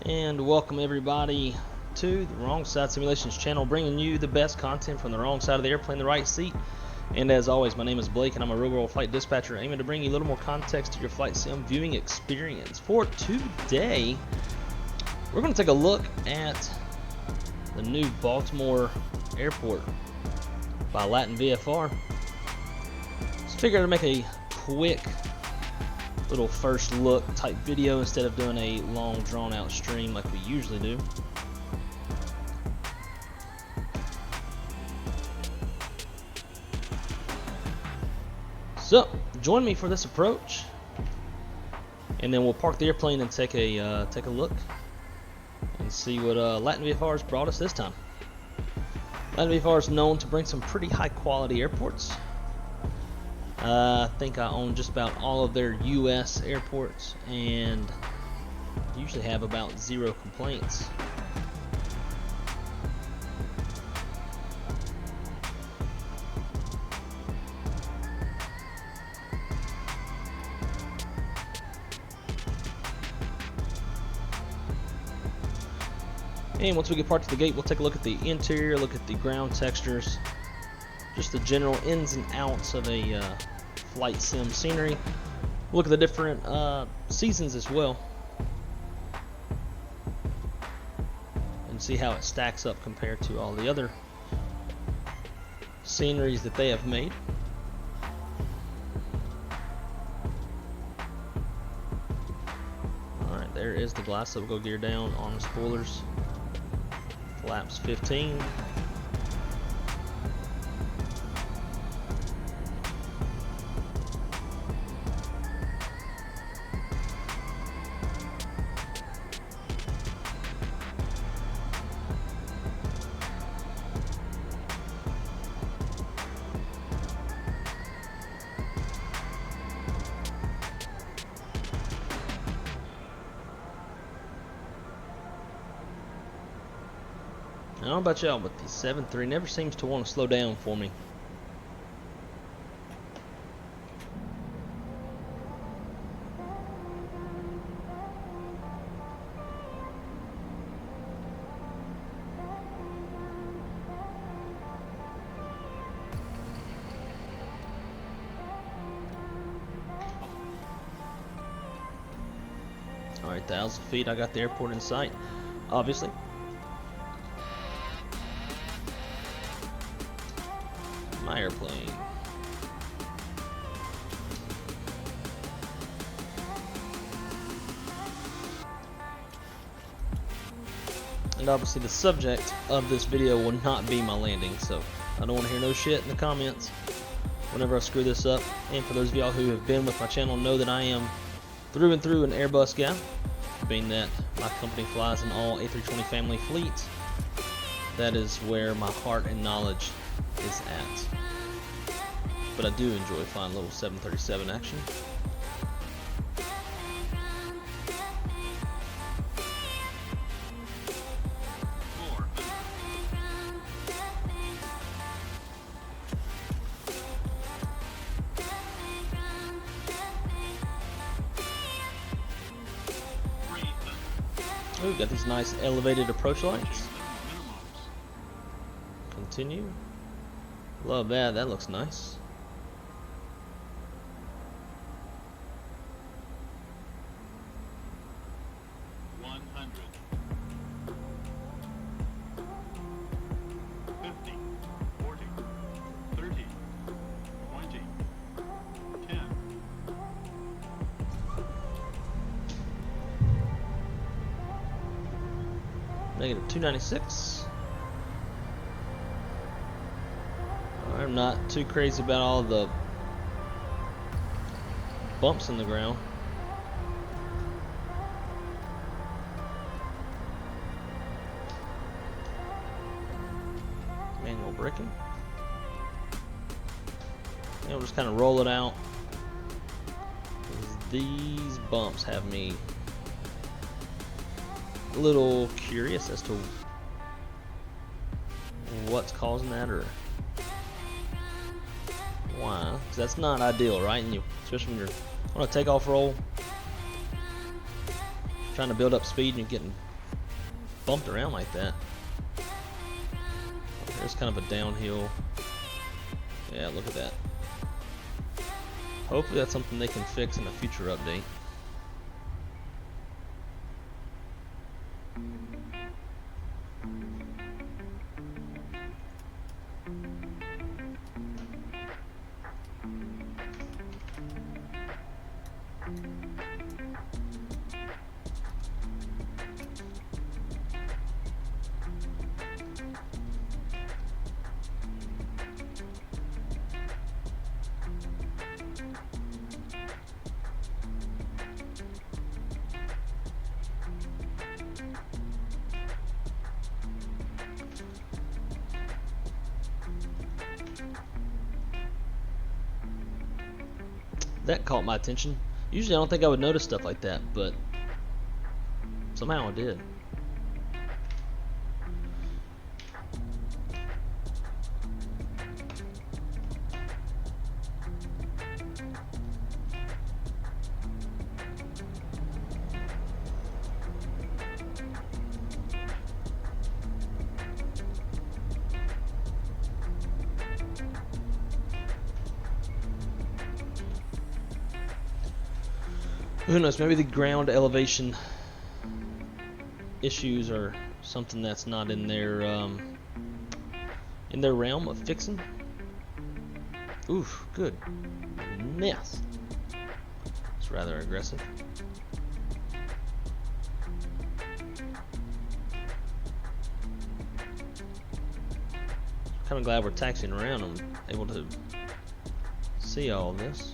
And welcome everybody to the Wrong Side Simulations channel, bringing you the best content from the wrong side of the airplane, the right seat. And as always, my name is Blake and I'm a real world flight dispatcher, aiming to bring you a little more context to your flight sim viewing experience. For today, we're going to take a look at the new Baltimore airport by LatinVFR. Just figured I'd make a quick little first look type video instead of doing a long drawn out stream like we usually do. So join me for this approach, and then we'll park the airplane and take a look and see what LatinVFR has brought us this time. LatinVFR is known to bring some pretty high quality airports. I think I own just about all of their US airports and usually have about 0 complaints. And once we get parked at the gate, we'll take a look at the interior, look at the ground textures, just the general ins and outs of a flight sim scenery. Look at the different seasons as well, and see how it stacks up compared to all the other sceneries that they have made. Alright, there is the glass, so we'll go gear down on the spoilers. Flaps 15. I don't know about y'all, but the 7.3 never seems to want to slow down for me. Alright, 1,000 feet, I got the airport in sight, obviously. My airplane. And obviously the subject of this video will not be my landing, so I don't want to hear no shit in the comments whenever I screw this up. And for those of y'all who have been with my channel know that I am through and through an Airbus guy, being that my company flies an all A320 family fleet. That is where my heart and knowledge is at. But I do enjoy flying a little 737 action. Oh, we've got these nice elevated approach lights. Continue. Love that. That looks nice. Negative 296. I'm not too crazy about all the bumps in the ground. Manual braking. And we'll just kind of roll it out. These bumps have me a little curious as to what's causing that or why, because that's not ideal, right? And especially when you're on a takeoff roll, trying to build up speed and you're getting bumped around like that. There's kind of a downhill. Yeah, look at that. Hopefully that's something they can fix in a future update. That caught my attention. Usually I don't think I would notice stuff like that, but somehow I did. Who knows, maybe the ground elevation issues are something that's not in their realm of fixing. Oof, good mess. It's rather aggressive. Kind of glad we're taxiing around and able to see all of this.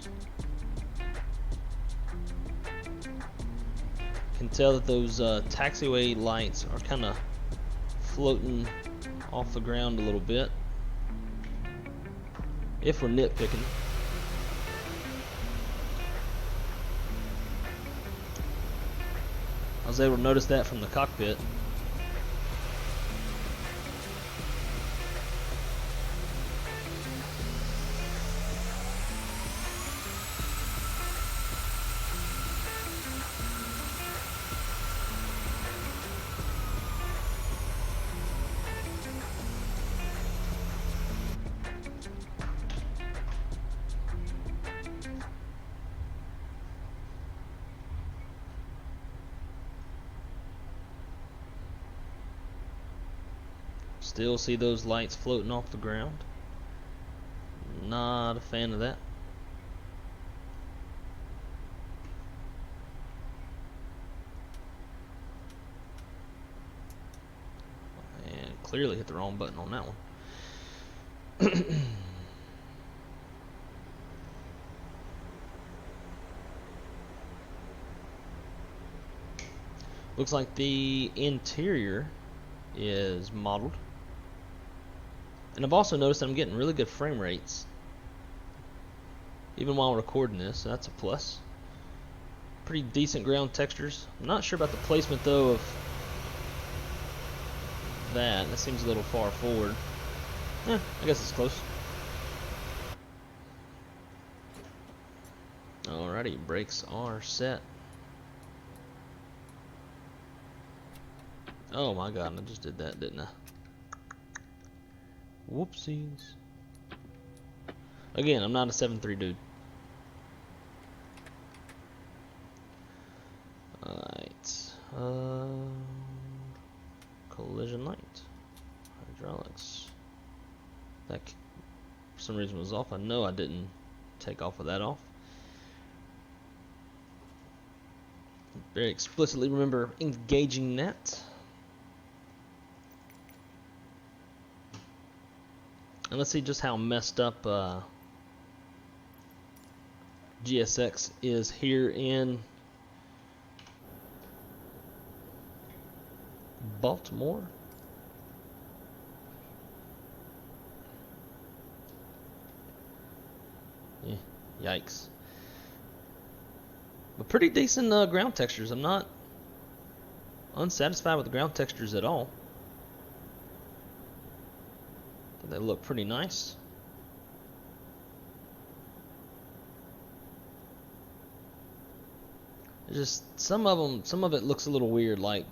Can tell that those taxiway lights are kind of floating off the ground a little bit, if we're nitpicking. I was able to notice that from the cockpit. Still see those lights floating off the ground. Not a fan of that. And clearly hit the wrong button on that one. Looks like the interior is modeled. And I've also noticed that I'm getting really good frame rates even while recording this, so that's a plus. Pretty decent ground textures. I'm not sure about the placement though of that. That seems a little far forward. I guess it's close. Alrighty, brakes are set. Oh my god, I just did that, didn't I? Whoopsies. Again, I'm not a 7.3 dude. Alright. Collision light. Hydraulics. That for some reason was off. I know I didn't take off with that off. Very explicitly remember engaging that. And let's see just how messed up GSX is here in Baltimore. Yeah, yikes. But pretty decent ground textures. I'm not unsatisfied with the ground textures at all. They look pretty nice. Just some of it looks a little weird, like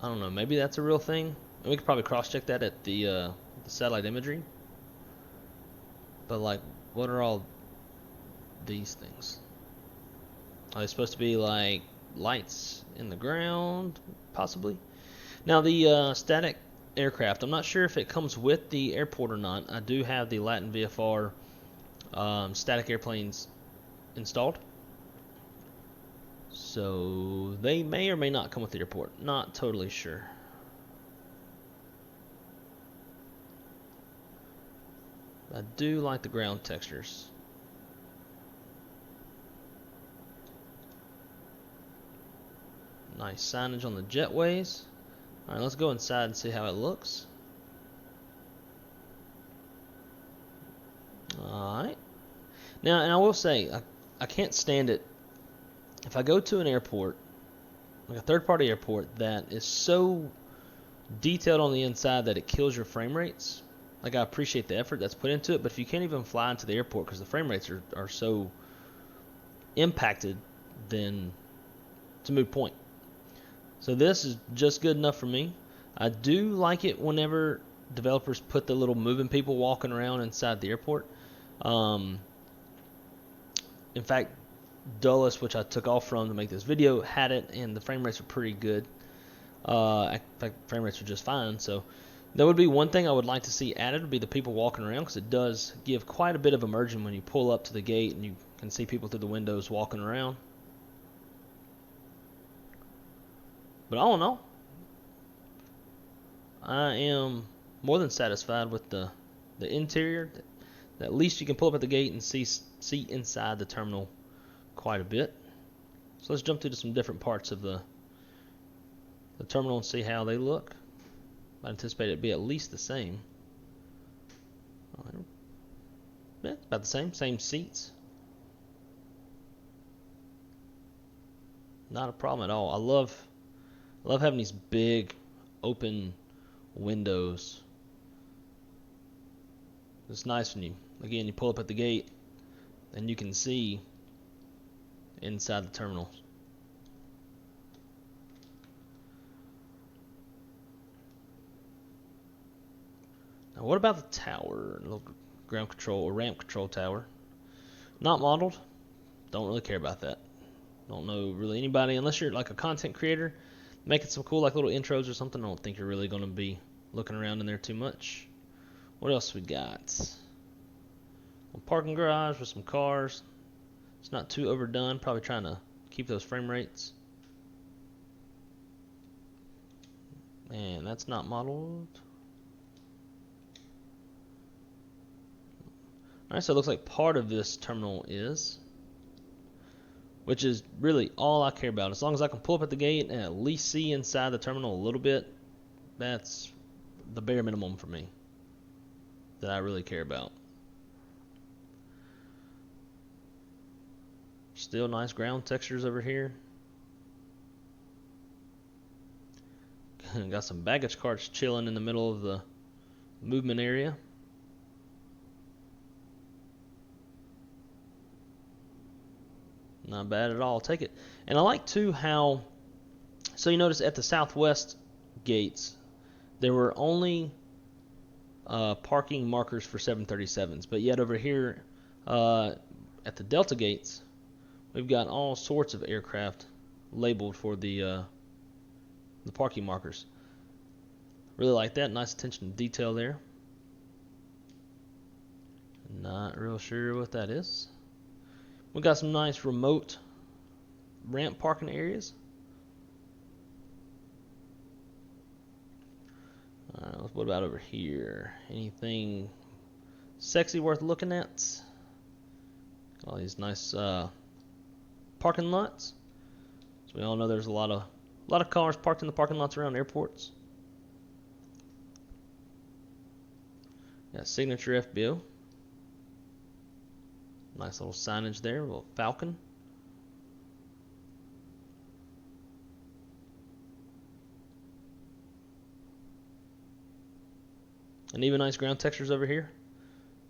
I don't know, maybe that's a real thing. And we could probably cross-check that at the satellite imagery. But like, what are all these things? Are they supposed to be like lights in the ground, possibly? Now the static aircraft, I'm not sure if it comes with the airport or not. I do have the LatinVFR static airplanes installed, so they may or may not come with the airport. Not totally sure. I do like the ground textures. Nice signage on the jetways. Alright, let's go inside and see how it looks. Alright. Now, and I will say, I can't stand it if I go to an airport, like a third-party airport, that is so detailed on the inside that it kills your frame rates. Like, I appreciate the effort that's put into it, but if you can't even fly into the airport because the frame rates are so impacted, then it's a moot point. So this is just good enough for me. I do like it whenever developers put the little moving people walking around inside the airport. In fact, Dulles, which I took off from to make this video, had it, and the frame rates were pretty good. In fact, frame rates were just fine. So that would be one thing I would like to see added, would be the people walking around, because it does give quite a bit of immersion when you pull up to the gate and you can see people through the windows walking around. But all in all, I am more than satisfied with the interior. At least you can pull up at the gate and see inside the terminal quite a bit. So let's jump to some different parts of the terminal and see how they look. I anticipate it to be at least the same. Yeah, it's about the same seats. Not a problem at all. I love having these big open windows. It's nice when you pull up at the gate and you can see inside the terminal. Now what about the tower? A little ground control or ramp control tower. Not modeled. Don't really care about that. Don't know really anybody, unless you're like a content creator making some cool like little intros or something. I don't think you're really going to be looking around in there too much. What else we got? A parking garage with some cars. It's not too overdone. Probably trying to keep those frame rates. And that's not modeled. Alright, so it looks like part of this terminal is, which is really all I care about. As long as I can pull up at the gate and at least see inside the terminal a little bit, that's the bare minimum for me that I really care about. Still nice ground textures over here. Got some baggage carts chilling in the middle of the movement area. Not bad at all. I'll take it. And I like too how, so you notice at the southwest gates there were only parking markers for 737s, but yet over here at the Delta gates we've got all sorts of aircraft labeled for the parking markers. Really like that. Nice attention to detail there. Not real sure what that is. We got some nice remote ramp parking areas. What about over here? Anything sexy worth looking at? All these nice parking lots. So we all know there's a lot of cars parked in the parking lots around airports. Got signature FBO. Nice little signage there, a little falcon. And even nice ground textures over here,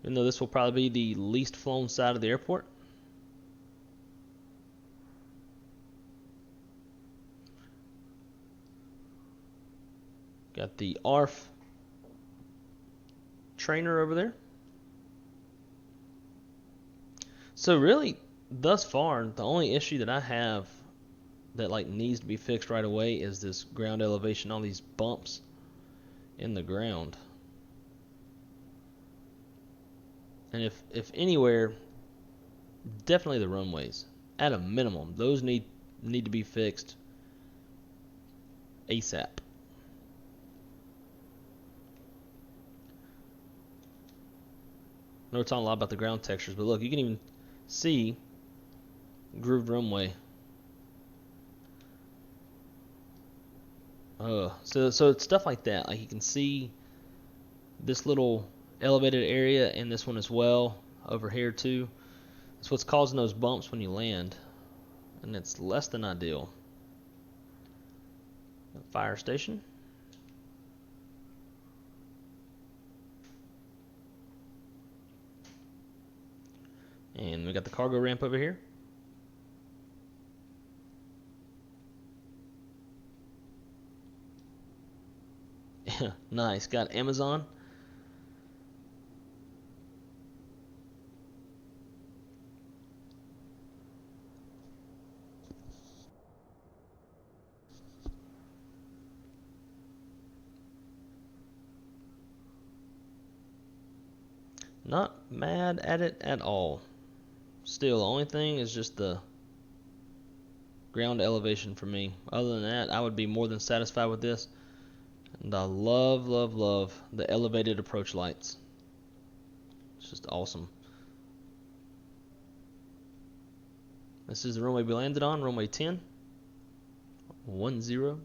even though this will probably be the least flown side of the airport. Got the ARF trainer over there. So really, thus far, the only issue that I have that like needs to be fixed right away is this ground elevation, all these bumps in the ground. And if anywhere, definitely the runways. At a minimum, those need to be fixed ASAP. I know we're talking a lot about the ground textures, but look, you can even see grooved runway. So it's stuff like that. Like you can see this little elevated area and this one as well over here too. That's what's causing those bumps when you land, and it's less than ideal. Fire station. And we got the cargo ramp over here. Nice. Got Amazon. Not mad at it at all. Still, the only thing is just the ground elevation for me. Other than that, I would be more than satisfied with this. And I love, love, love the elevated approach lights. It's just awesome. This is the runway we landed on, runway 10. 10.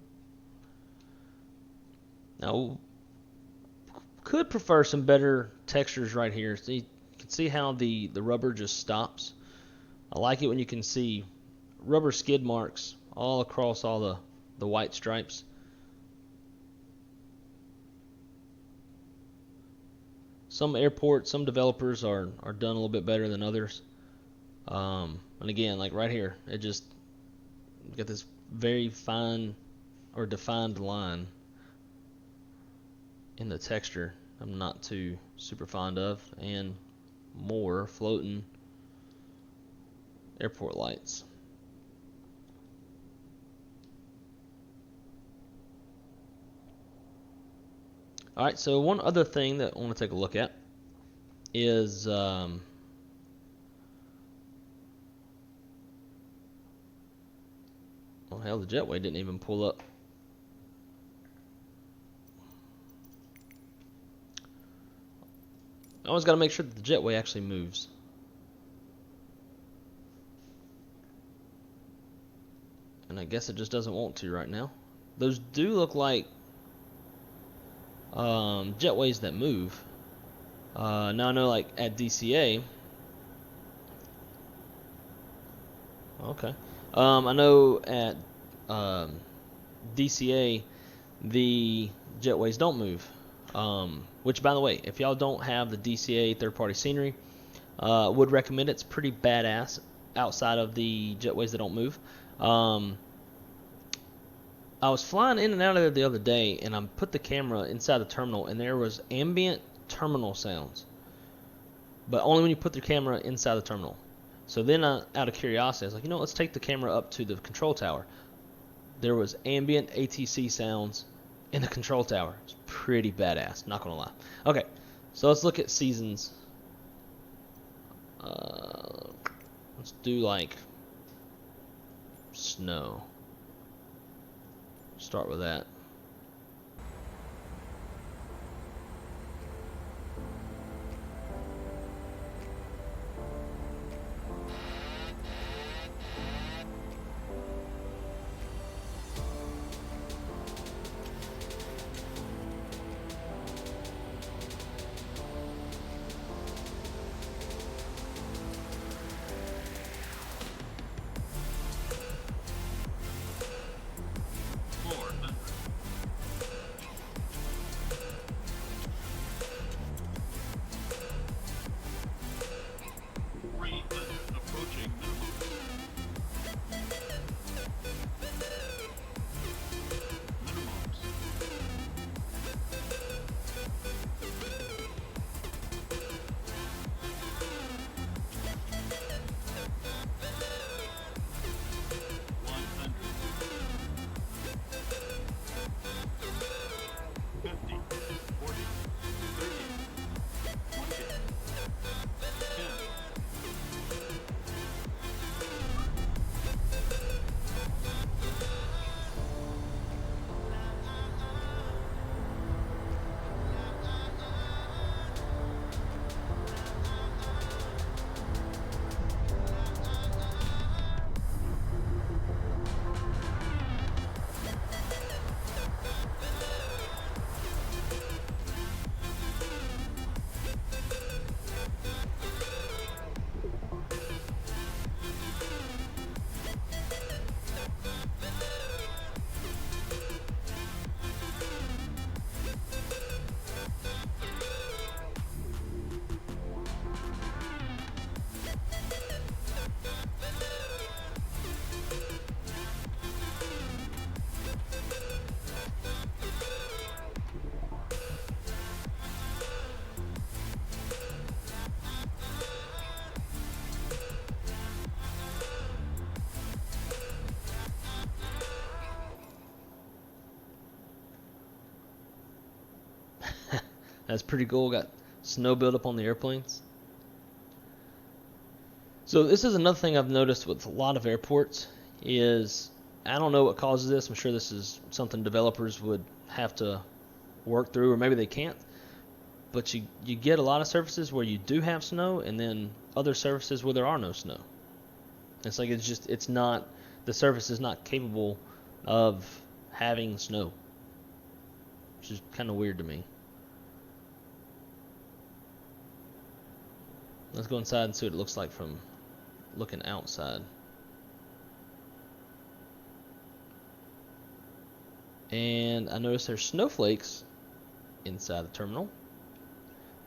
Now, could prefer some better textures right here. So you can see how the rubber just stops. I like it when you can see rubber skid marks all across all the white stripes. Some airports, some developers are done a little bit better than others. And again, like right here, it just got this very fine or defined line in the texture I'm not too super fond of, and more floating airport lights. Alright, so one other thing that I want to take a look at is oh hell, the jetway didn't even pull up. I always got to make sure that the jetway actually moves. And I guess it just doesn't want to right now. Those do look like jetways that move. Now I know, like at DCA. Okay. I know at DCA the jetways don't move. Which, by the way, if y'all don't have the DCA third-party scenery, would recommend it. It's pretty badass outside of the jetways that don't move. I was flying in and out of there the other day, and I put the camera inside the terminal, and there was ambient terminal sounds, but only when you put the camera inside the terminal. So then, out of curiosity, I was like, you know, let's take the camera up to the control tower. There was ambient ATC sounds in the control tower. It's pretty badass, not gonna lie. Okay, so let's look at seasons. Let's do like snow. Start with that. That's pretty cool. Got snow buildup on the airplanes. So this is another thing I've noticed with a lot of airports is, I don't know what causes this. I'm sure this is something developers would have to work through, or maybe they can't. But you get a lot of surfaces where you do have snow, and then other surfaces where there are no snow. It's like it's not, the surface is not capable of having snow, which is kind of weird to me. Let's go inside and see what it looks like from looking outside. And I noticed there's snowflakes inside the terminal,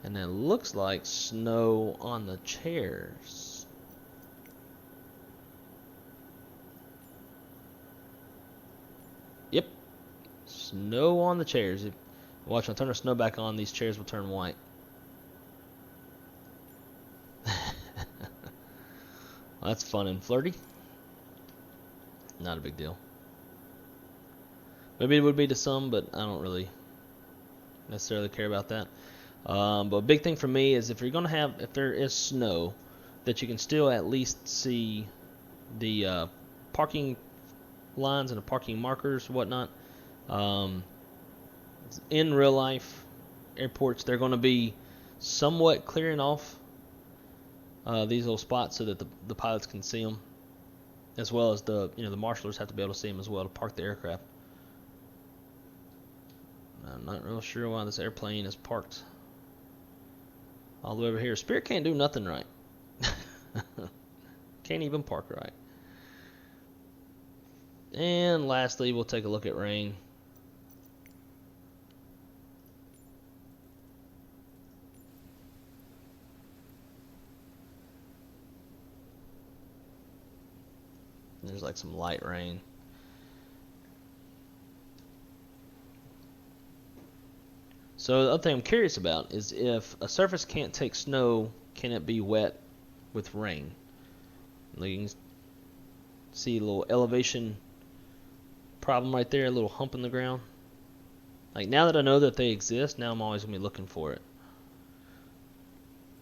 and it looks like snow on the chairs. Yep, snow on the chairs. Watch, when I turn the snow back on, these chairs will turn white. Well, that's fun and flirty. Not a big deal. Maybe it would be to some, but I don't really necessarily care about that. But a big thing for me is if there is snow, that you can still at least see the parking lines and the parking markers, whatnot. In real life airports, they're going to be somewhat clearing off these little spots so that the pilots can see them, as well as the marshalers have to be able to see them as well to park the aircraft. I'm not real sure why this airplane is parked all the way over here. Spirit can't do nothing right. Can't even park right. And lastly, we'll take a look at rain. There's like some light rain. So the other thing I'm curious about is if a surface can't take snow, can it be wet with rain? You can see a little elevation problem right there, a little hump in the ground. Like, now that I know that they exist, now I'm always going to be looking for it.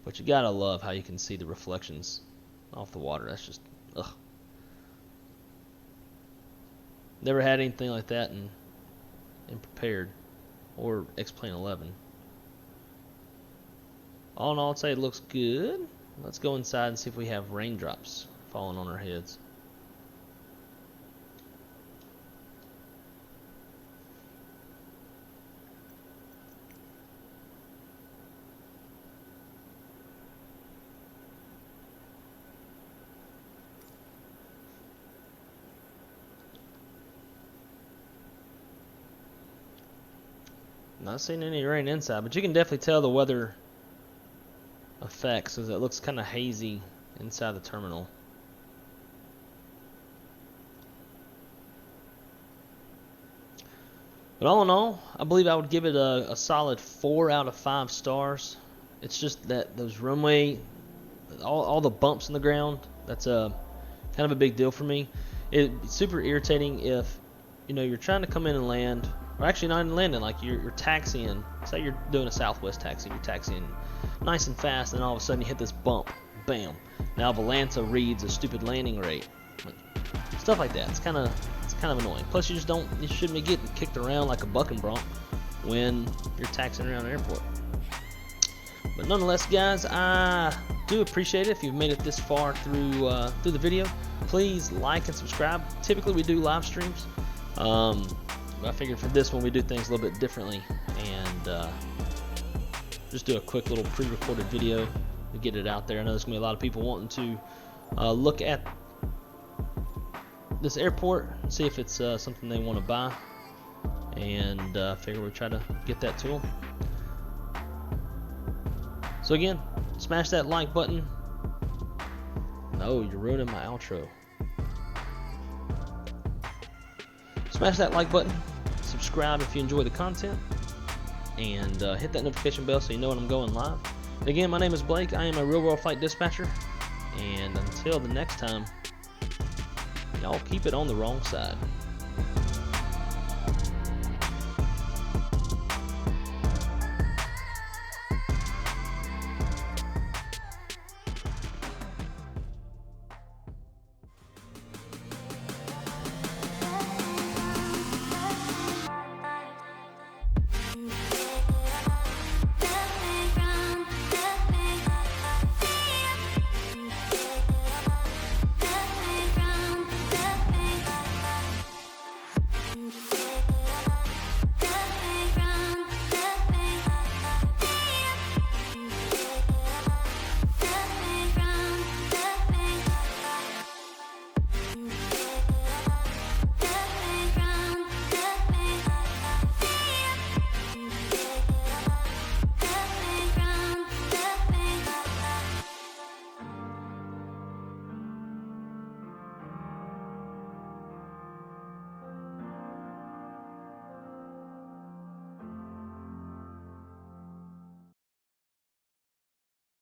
But you gotta love how you can see the reflections off the water. That's just, ugh. Never had anything like that in Prepared or X-Plane 11. All in all, I'd say it looks good. Let's go inside and see if we have raindrops falling on our heads. Not seeing any rain inside, but you can definitely tell the weather effects, as it looks kind of hazy inside the terminal. But all in all, I believe I would give it a solid 4 out of 5 stars. It's just that those runway, all the bumps in the ground, that's kind of a big deal for me. It's super irritating if you're trying to come in and land. Or actually not even landing, like you're taxiing. Say you're doing a Southwest taxi, you're taxiing nice and fast, and all of a sudden you hit this bump. Bam. Now Volanta reads a stupid landing rate. Stuff like that. It's kind of annoying. Plus you shouldn't be getting kicked around like a bucking bronc when you're taxiing around an airport. But nonetheless, guys, I do appreciate it if you've made it this far through the video. Please like and subscribe. Typically we do live streams. I figured for this one we do things a little bit differently, and just do a quick little pre-recorded video to get it out there. I know there's going to be a lot of people wanting to look at this airport, see if it's something they want to buy, and figure we try to get that to them. So again, smash that like button. No, you're ruining my outro. Smash that like button, subscribe if you enjoy the content, and hit that notification bell so you know when I'm going live. And again, my name is Blake. I am a real world flight dispatcher, and until the next time, y'all keep it on the wrong side.